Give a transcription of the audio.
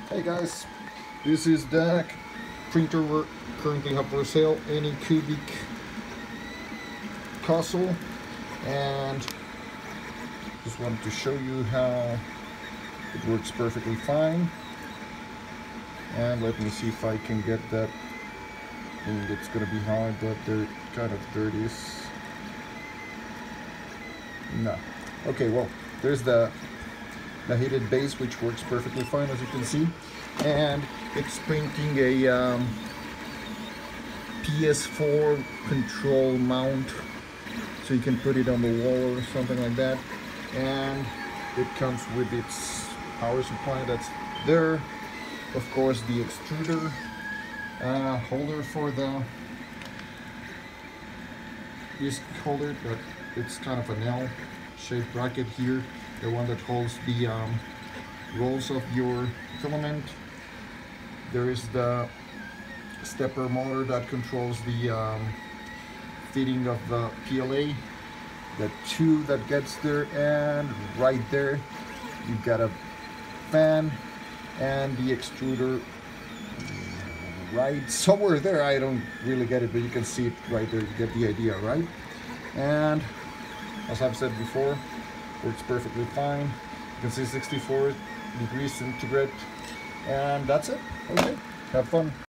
Hey guys, this is the printer we currently have for sale, Anycubic Kossel, and just wanted to show you how it works perfectly fine. And let me see if I can get that. I think it's gonna be hard, but they're kind of dirty. No. Okay, well, there's the heated base, which works perfectly fine, as you can see, and it's printing a PS4 control mount, so you can put it on the wall or something like that. And it comes with its power supply that's there, of course the extruder holder for the disc holder, but it's kind of an L shaped bracket here, the one that holds the rolls of your filament. There is the stepper motor that controls the fitting of the PLA, the tube that gets there, and right there you've got a fan and the extruder right somewhere there. I don't really get it, but you can see it right there. You get the idea, right? And as I've said before, works perfectly fine. You can see 64 degrees centigrade, and that's it. Okay, have fun.